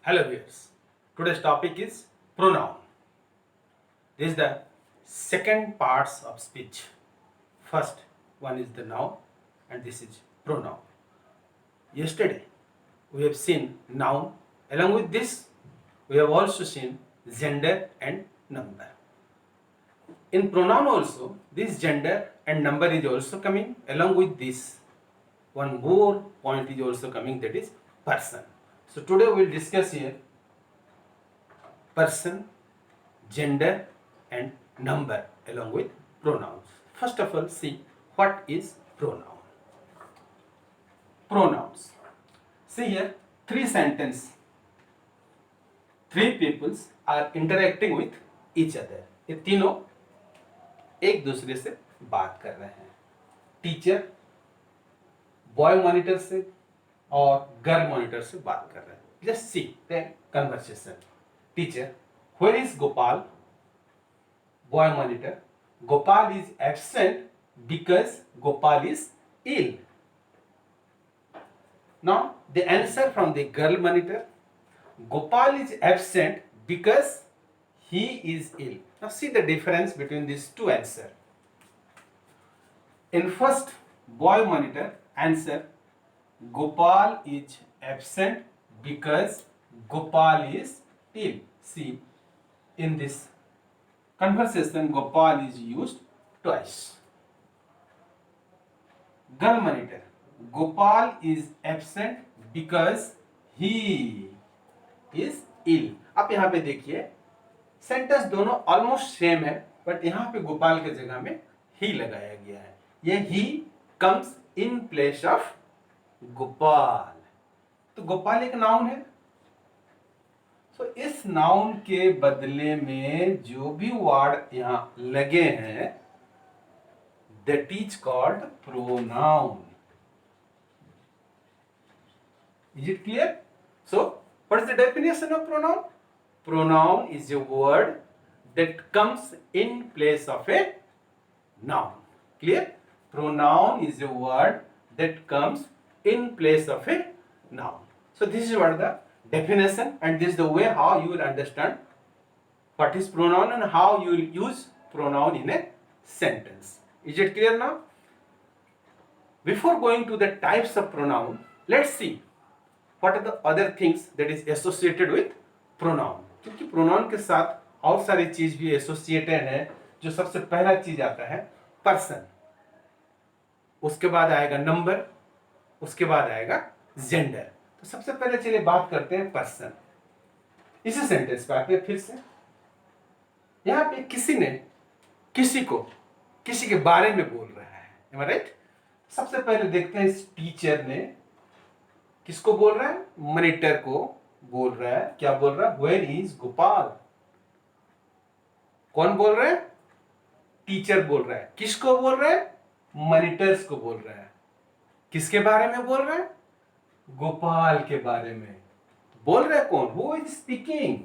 Hello viewers. Today's topic is pronoun. This is the second parts of speech. First one is the noun and this is pronoun. Yesterday we have seen noun. Along with this we have also seen gender and number. In pronoun also this gender and number is also coming. Along with this one more point is also coming, that is person. So today we will discuss here person, gender and number along with pronouns. First of all, see what is pronoun. Pronouns. See here, three sentences. Three peoples are interacting with each other. ये तीनों एक दूसरे से बात कर रहे हैं. Teacher boy monitor से और गर्ल मॉनिटर से बात कर रहे हैं. Just see the conversation. Teacher, where is Gopal? Boy monitor, Gopal is absent because Gopal is ill. Now the answer from the girl monitor, Gopal is absent because he is ill. Now see the difference between these two answers. In first boy monitor answer, Gopal is absent because Gopal is ill. See, in this conversation Gopal is used twice. Girl monitor, Gopal is absent because he is ill. आप यहाँ पे देखिए sentence दोनों almost same है, but यहाँ पे गोपाल के जगह में ही लगाया गया है. ये he comes in place of Gopal. तो गोपाल एक नाउन है. तो इस नाउन के बदले में जो भी वर्ड यहाँ लगे हैं that is called pronoun. Is it clear? So what is the definition of pronoun? Pronoun is a word that comes in place of a noun. Clear? Pronoun is a word that comes in place of a noun. So this is what the definition, and this is the way how you will understand what is pronoun and how you will use pronoun in a sentence. Is it clear now? Before going to the types of pronoun, let's see what are the other things that is associated with pronoun. क्योंकि pronoun के साथ और सारी चीज भी associated है. जो सबसे पहला चीज आता है person, उसके बाद आएगा number, उसके बाद आएगा gender. तो सबसे पहले चलिए बात करते हैं पर्सन. इसी सेंटेंस पे आते हैं फिर से. यहाँ पे किसी ने किसी को किसी के बारे में बोल रहा है. Am I right? सबसे पहले देखते हैं इस टीचर ने किसको बोल रहा है? मॉनिटर को बोल रहा है. क्या बोल रहा है? Where is Gopal? कौन बोल रहा है? टीचर बोल रहा है. किसको बोल रहा है? मॉनिटर्स को बोल रहा है. किसके बारे में बोल रहा है? गोपाल के बारे में बोल रहे. कौन? Who is speaking?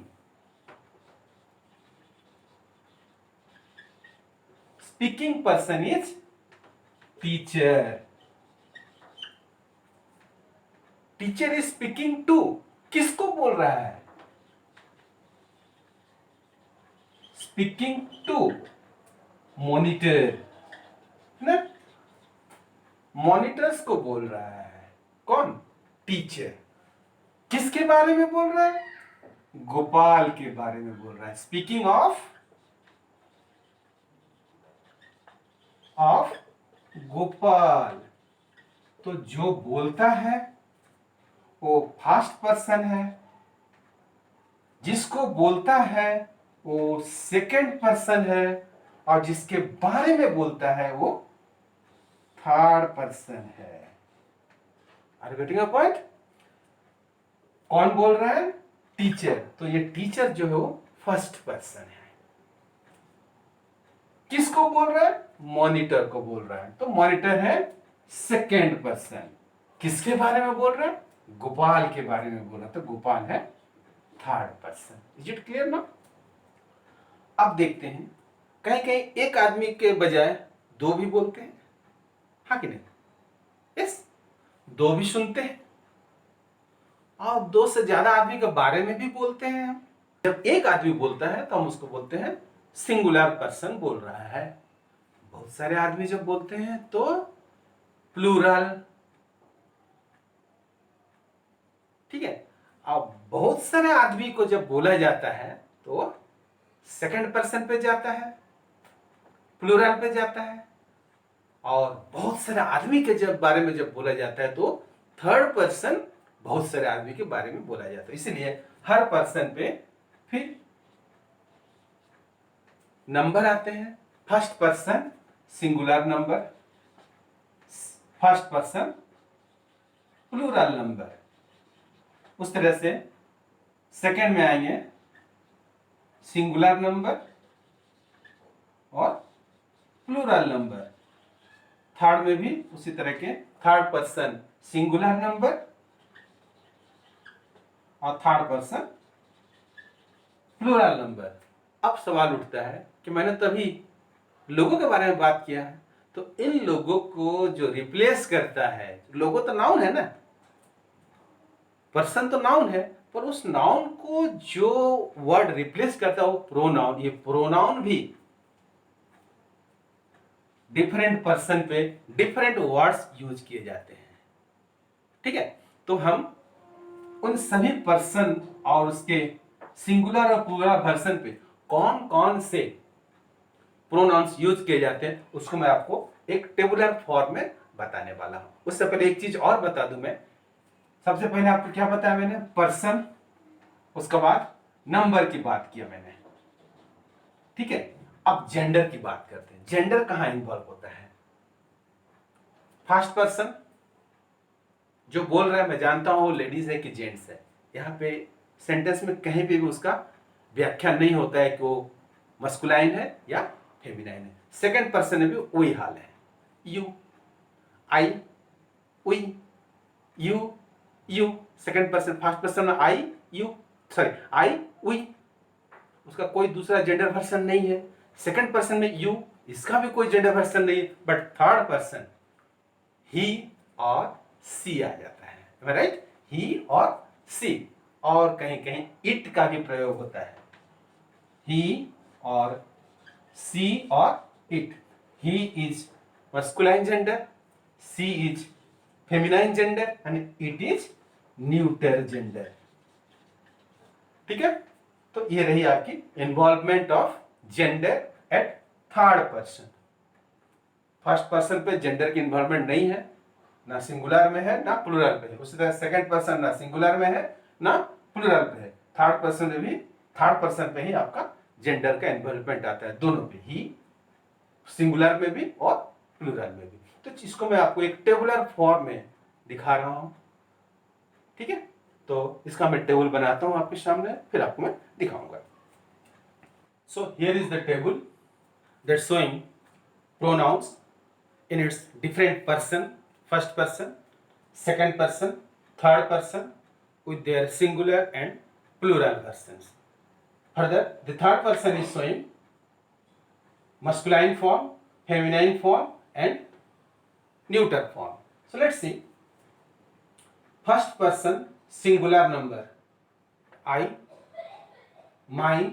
Speaking person is teacher. Teacher is speaking to. किसको बोल रहा है? Speaking to monitor. ना, मॉनिटर्स को बोल रहा है. कौन? टीचर. किसके बारे में बोल रहा है? गोपाल के बारे में बोल रहा है. Speaking of Gopal. तो जो बोलता है वो फर्स्ट पर्सन है, जिसको बोलता है वो सेकंड पर्सन है, और जिसके बारे में बोलता है वो थर्ड पर्सन है. Are you getting a point? कौन बोल रहा है? टीचर. तो ये टीचर जो है वो फर्स्ट पर्सन है. किसको बोल रहा है? मॉनिटर को बोल रहा है. तो मॉनिटर है सेकेंड पर्सन. किसके बारे में बोल रहा है? गोपाल के बारे में बोल रहा है. तो गोपाल है third person. Is it clear ना? अब देखते हैं कहीं कहीं एक आदमी के बजाय दो भी बोलते हैं. हाँ कि नहीं? यस, दो भी सुनते हैं. और दो से ज्यादा आदमी के बारे में भी बोलते हैं हम। जब एक आदमी बोलता है तो हम उसको बोलते हैं सिंगुलर पर्सन बोल रहा है। बहुत सारे आदमी जब बोलते हैं तो प्लूरल। ठीक है। अब बहुत सारे आदमी को जब बोला जाता है तो सेकंड पर्सन पे जाता है, प्लूरल पे जाता है। और बहुत सारे आदमी के जब बारे में जब बोला जाता है तो थर्ड पर्सन बहुत सारे आदमी के बारे में बोला जाता है। इसलिए हर पर्सन पे फिर नंबर आते हैं। First person singular number, first person plural number. उस तरह से सेकंड में आएंगे सिंगुलर नंबर और प्लूरल नंबर। थर्ड में भी उसी तरह के थर्ड पर्सन सिंगुलर नंबर और थर्ड पर्सन प्लूरल नंबर। अब सवाल उठता है कि मैंने तभी लोगों के बारे में बात किया है, तो इन लोगों को जो रिप्लेस करता है, लोगो तो नाउन है ना, पर्सन तो नाउन है, पर उस नाउन को जो वर्ड रिप्लेस करता है वो प्रोनाउन। ये प्रोनाउन भी डिफरेंट पर्सन पे डिफरेंट वर्ड्स यूज किए जाते हैं। ठीक है। तो हम उन सभी पर्सन और उसके सिंगुलर और प्लूरल पर्सन पे कौन कौन से प्रोनाउंस यूज किए जाते हैं उसको मैं आपको एक टेबुलर फॉर्म में बताने वाला हूं। उससे पहले एक चीज और बता दूं मैं। सबसे पहले आपको क्या बताया मैंने? पर्सन, उसके बाद नंबर की बात किया मैंने। ठीक है। अब जेंडर की बात करते हैं। जेंडर कहां इन्वॉल्व होता है? फर्स्ट पर्सन जो बोल रहा है, मैं जानता हूं लेडीज है कि जेंट्स है। यहां पे सेंटेंस में कहीं पे भी उसका व्याख्या नहीं होता है कि वो मस्कुलाइन है या फेमिनाइन है। सेकंड पर्सन में भी वही हाल है। You, I, we, you, you. Second person, first person में I, you, sorry I, we, उसका कोई दूसरा जेंडर वर्सन नहीं है। सेकंड पर्सन में यू, इसका भी कोई जेंडर वर्सन नहीं है। बट थर्ड पर्सन ही और सी आ जाता है, राइट? ही और सी। और कहीं कहीं इट का भी प्रयोग होता है। ही और सी और it. He is masculine gender, she is feminine gender and it is neuter gender. ठीक है। तो ये रही आपकी involvement of gender at third person. First person पे जेंडर की इन्वॉल्वमेंट नहीं है, ना सिंगुलर में है ना प्लूरल पे है। उसी तरह सेकंड पर्सन ना सिंगुलर में है ना प्लूरल पे है। थर्ड पर्सन में भी थर्ड पर्सन पे ही आपका जेंडर का इन्वॉल्वमेंट आता है, दोनों पे ही, सिंगुलर में भी और प्लूरल में भी। तो इसको मैं आपको एक टेबुलर फॉर्म में दिखा रहा हूं। ठीक है। तो इसका मैं टेबल बनाता हूं आपके सामने, फिर आपको मैं दिखाऊंगा। So here is the table that showing pronouns in its different person, first person, second person, third person with their singular and plural persons. Further, the third person is showing masculine form, feminine form and neuter form. So let's see. First person singular number: I, mine,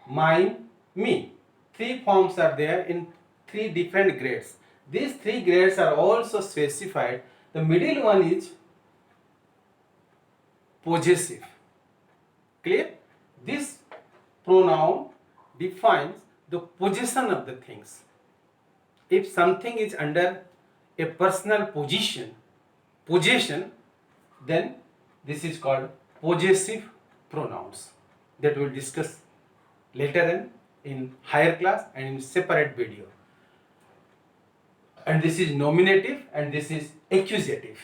mine, me. Three forms are there in three different grades. These three grades are also specified. The middle one is possessive. Clear? This pronoun defines the possession of the things. If something is under a personal possession, then this is called possessive pronouns that we'll discuss later in higher class and in separate video. And this is nominative and this is accusative.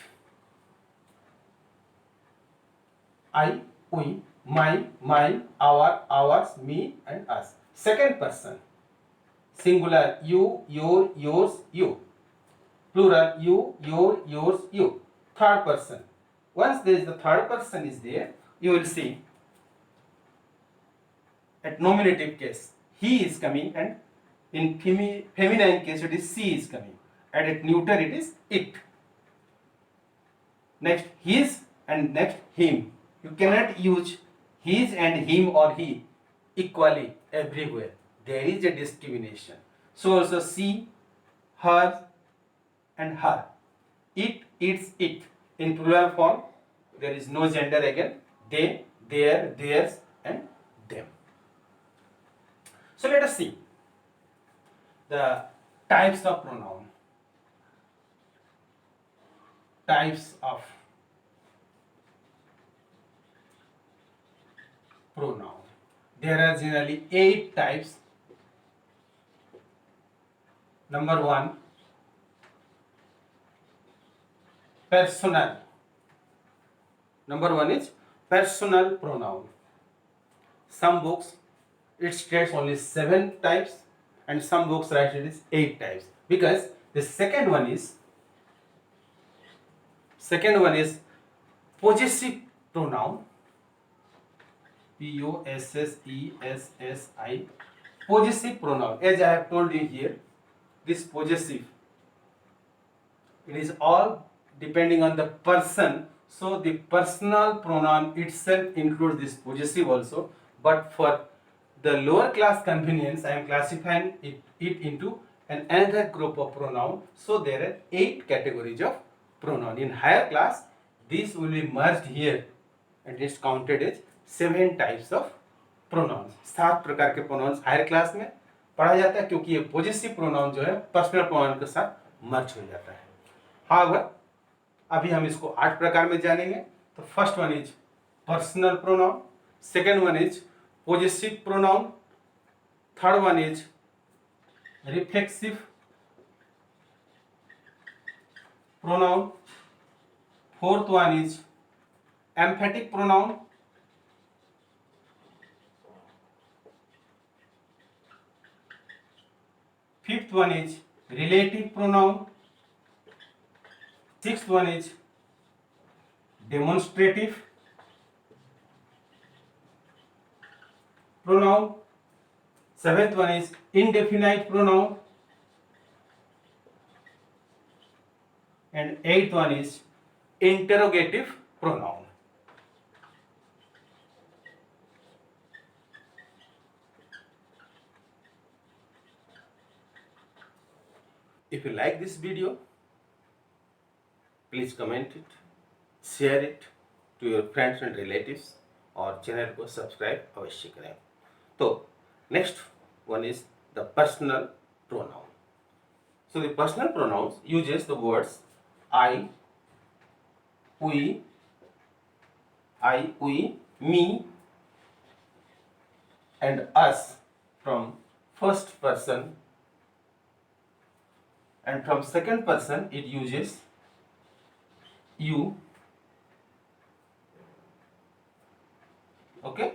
I, we, mine, mine, our, ours, me and us. Second person singular: you, your, yours, you. Plural: you, your, yours, you. Third person, once there is the third person is there, you will see at nominative case he is coming, and in feminine case it is she is coming, and at neuter it is it. Next, his and next him. You cannot use his and him or he equally everywhere. There is a discrimination. So also she, her, and her. It, its, it. In plural form, there is no gender again. They, their, theirs, and them. So let us see the types of pronoun. Types of pronoun. There are generally 8 types. Number 1, personal. Number 1 is personal pronoun. Some books it states only 7 types and some books write it is 8 types, because the second one is possessive pronoun. Possessi. Possessive pronoun. As I have told you here, this possessive, it is all depending on the person. So the personal pronoun itself includes this possessive also. But for the lower class convenience, I am classifying it into another group of pronoun. So there are 8 categories of pronoun. In higher class, these will be merged here and it's counted as 7 types of pronouns. 7 प्रकार के pronouns higher class में पढ़ा जाता है, क्योंकि ये positive pronoun जो है पर्सनल प्रोनाउन के साथ मर्ज हो जाता है. हाउएवर अभी हम इसको 8 प्रकार में जानेंगे. तो first one is personal pronoun, second one is positive pronoun, third one is reflexive pronoun, fourth one is emphatic pronoun, fifth one is relative pronoun, sixth one is demonstrative pronoun, seventh one is indefinite pronoun, and eighth one is interrogative pronoun. If you like this video, please comment it, share it to your friends and relatives, और channel को subscribe अवश्य करें. तो next one is the personal pronoun. So the personal pronouns uses the words I, we, me, and us from first person, and from second person it uses you, okay,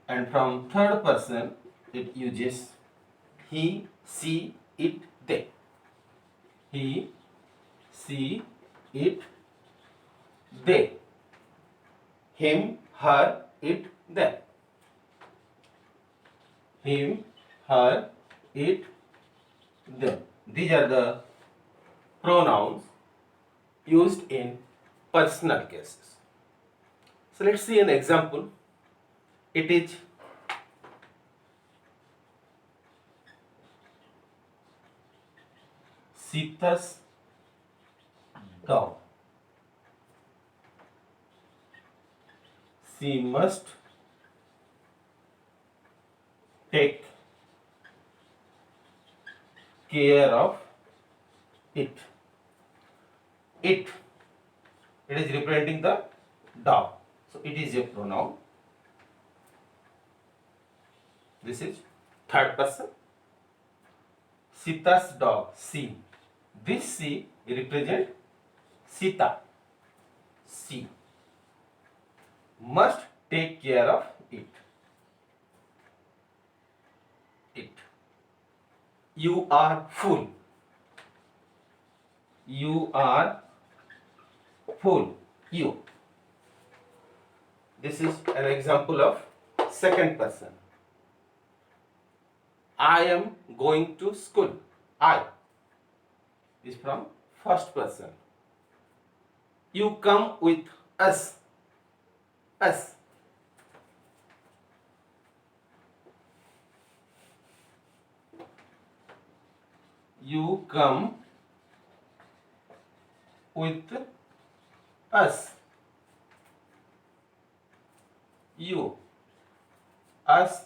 and from third person it uses he, she, it, they. He, she, it, they. Him, her, it, them. Him, her, it, them. These are the pronouns used in personal cases. So let's see an example. It is Sita's dog. She must take care of it. It is representing the dog. So it is a pronoun. This is third person. Sita's dog, she. This she represent Sita. She must take care of it. It. You are full. You are full. You. This is an example of second person. I am going to school. I is from first person. You come with us, us. You come with us. You, us,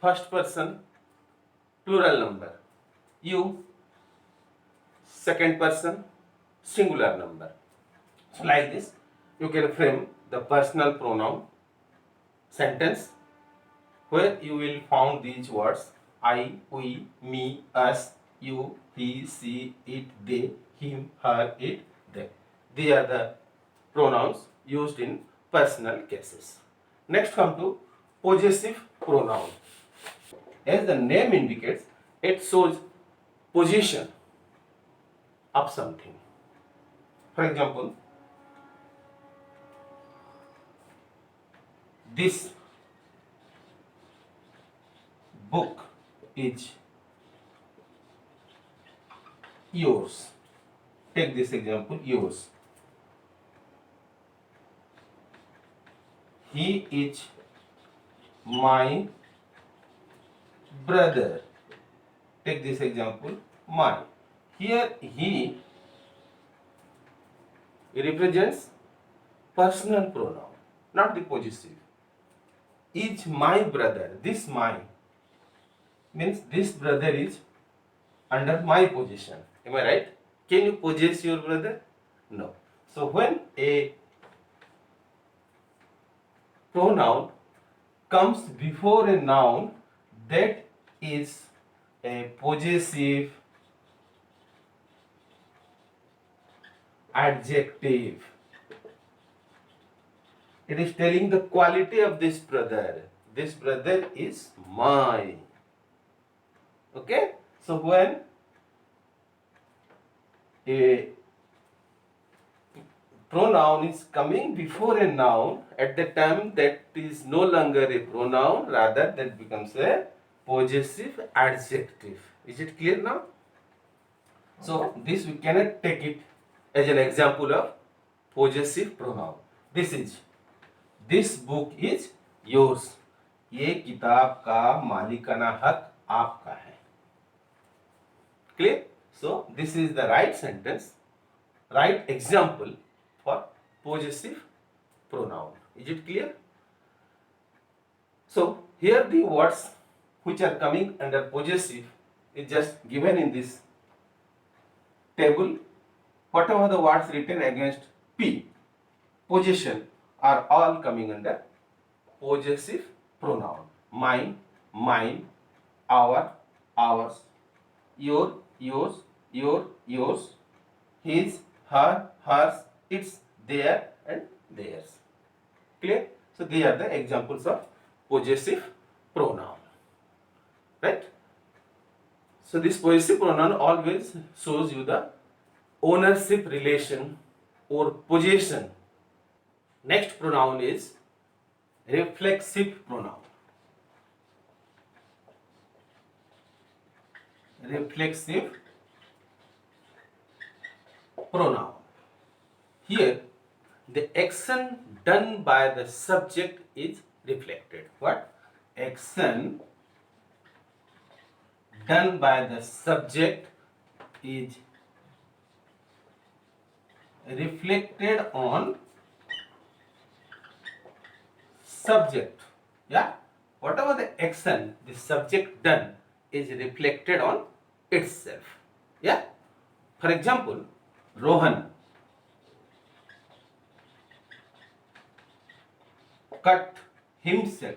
first person, plural number. You, second person, singular number. So like this, you can frame the personal pronoun sentence where you will found these words I, we, me, us, you, he, she, it, they, him, her, it, they. These are the pronouns used in personal cases. Next come to possessive pronoun. As the name indicates, it shows possession of something. For example, this book is yours. Take this example, yours. He is my brother. Take this example, my. Here he represents personal pronoun, not the possessive. Is my brother. This my means this brother is under my possession. Am I right? Can you possess your brother? No. So when a pronoun comes before a noun, that is a possessive adjective. It is telling the quality of this brother. This brother is mine. Okay? So when a pronoun is coming before a noun, at the time that is no longer a pronoun, rather that becomes a possessive adjective. Is it clear now? So this we cannot take it as an example of possessive pronoun. This book is yours. ये किताब का मालिकाना हक आपका है. Clear? So this is the right sentence, right example for possessive pronoun. Is it clear? So here the words which are coming under possessive is just given in this table. Whatever the words written against P, possession, are all coming under possessive pronoun. Mine, mine, our, ours, your, yours, yours, his, her, hers, its, their, and theirs. Clear? So these are the examples of possessive pronoun. Right? So this possessive pronoun always shows you the ownership relation or possession. Next pronoun is reflexive pronoun. Reflexive pronoun. Here, the action done by the subject is reflected. What? Action done by the subject is reflected on subject. Yeah, whatever the action the subject done is reflected on itself. Yeah, for example, Rohan cut himself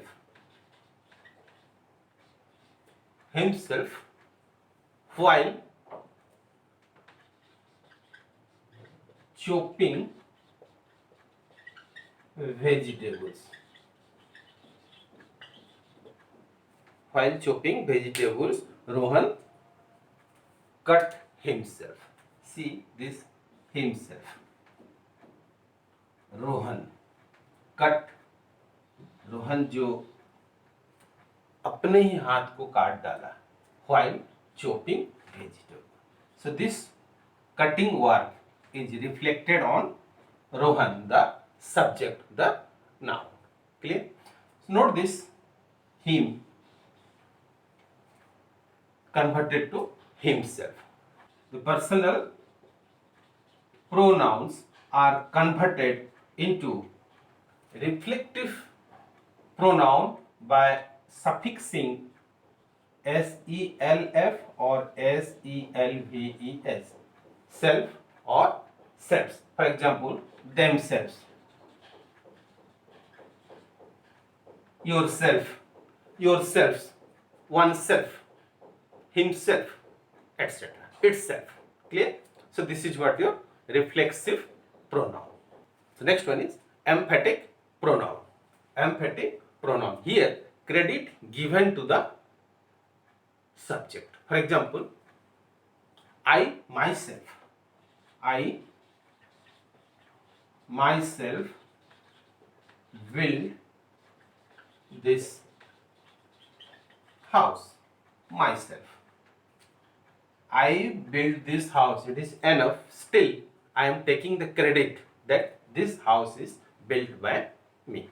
while chopping vegetables. While chopping vegetables, Rohan cut himself. See this, himself. Rohan cut. Rohan जो अपने ही हाथ को काट डाला. While chopping vegetable. So this cutting work is reflected on Rohan, the subject, the noun. Clear? Note this, him converted to himself. The personal pronouns are converted into reflective pronoun by suffixing self or selves, self or selves. For example, themselves, yourself, yourselves, oneself, himself, etc. Itself. Clear? So this is what your reflexive pronoun. So next one is emphatic pronoun. Emphatic pronoun. Here credit given to the subject. For example, I myself build this house myself. I built this house. It is enough. Still, I am taking the credit that this house is built by me.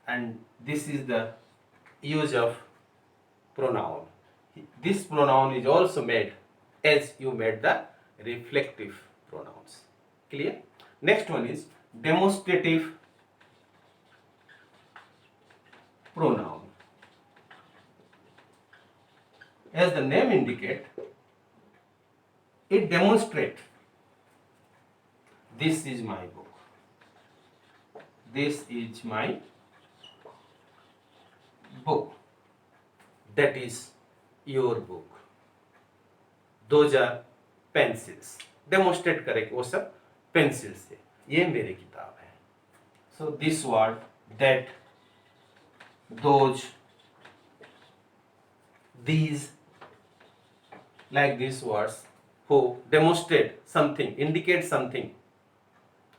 And this is the use of pronoun. This pronoun is also made as you made the reflective pronouns. Clear? Next one is demonstrative pronoun. As the name indicates, it demonstrates this is my book. This is my book. That is your book. Those are pencils. Demonstrate करें वो सब pencils से. ये मेरी किताब है. So this word, that, those, these, like these words who demonstrate something, indicate something,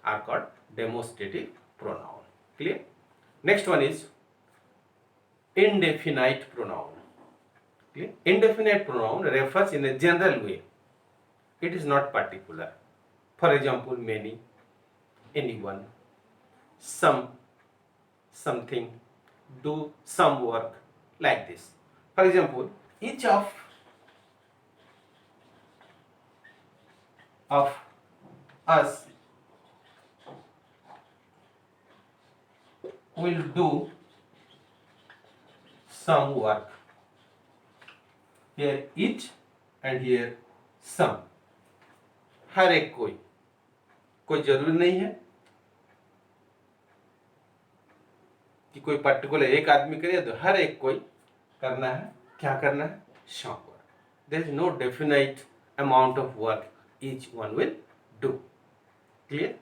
are called demonstrative pronoun. Clear? Next one is indefinite pronoun. Clear? Indefinite pronoun refers in a general way. It is not particular. For example, many, anyone, some, something, do some work, like this. For example, each of us will do some work. Here each and here some. हर एक कोई जरूरी नहीं है कि कोई particular एक आदमी करे, तो हर एक कोई करना है. क्या करना है? some work. There is no definite amount of work each one will do. Clear?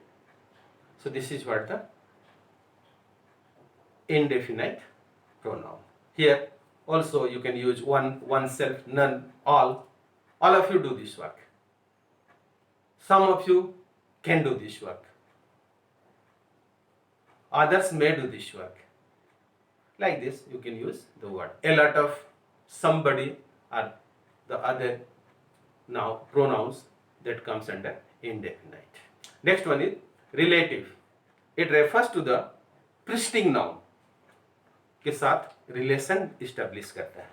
So this is what the indefinite pronoun. Here also you can use one, oneself, none, all. All of you do this work. Some of you can do this work. Others may do this work. Like this you can use the word. A lot of, somebody, or the other now pronouns that comes under indefinite. Next one is relative. It refers to the preceding noun के साथ relation establish करता है.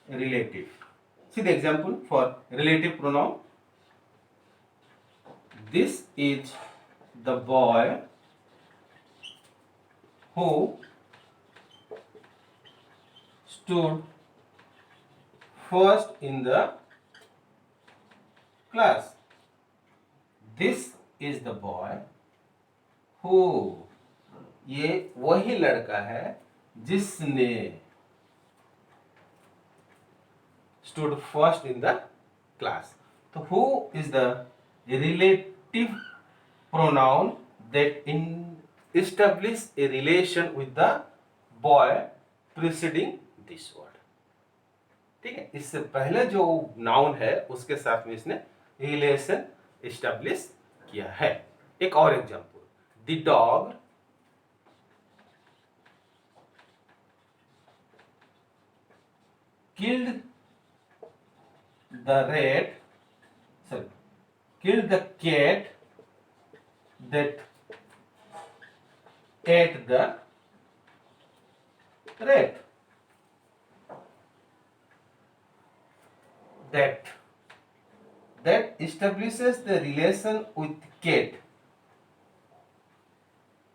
Relative. See the example for relative pronoun. This is the boy who stood first in the class. This is the boy who, ये वही लड़का है जिसने stood first in the class. So who is the relative pronoun that establish a relation with the boy preceding this word. ठीक है, इससे पहले जो नाउन है उसके साथ में इसने रिलेशन एस्टेब्लिश किया है. एक और example, the dog killed the rate sorry, killed the cat that ate the rat. That establishes the relation with cat.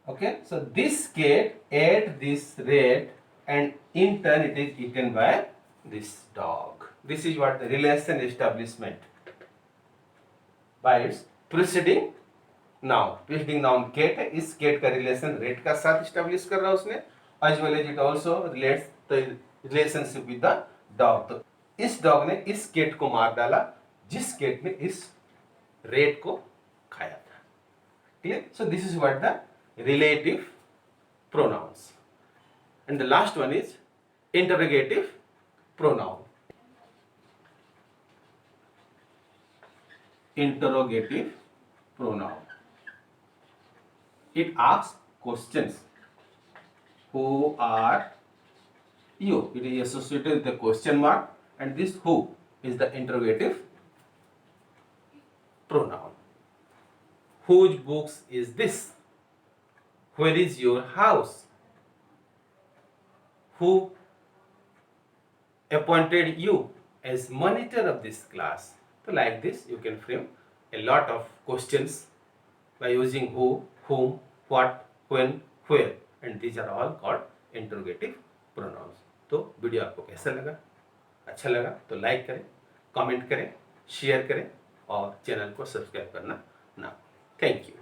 Okay, so this cat ate this rat and in turn it is eaten by this dog. This is what the relation establishment by its preceding noun. Preceding noun cat है, इस cat का relation rate का साथ establish कर रहा है उसने, as well as it also relates the relationship with the dog. तो इस डॉग ने इस कैट को मार डाला जिस कैट ने इस रेट को खाया था. Clear? So this is what the relative pronouns. And the last one is interrogative pronoun. Interrogative pronoun. It asks questions. Who are you? It is associated with the question mark, and this who is the interrogative pronoun. Whose books is this? Where is your house? Who appointed you as monitor of this class? So like this you can frame a lot of questions by using who, whom, what, when, where, and these are all called interrogative pronouns. तो video आपको कैसा लगा? अच्छा लगा तो like करें, comment करें, share करें और चैनल को सब्सक्राइब करना ना. Thank you.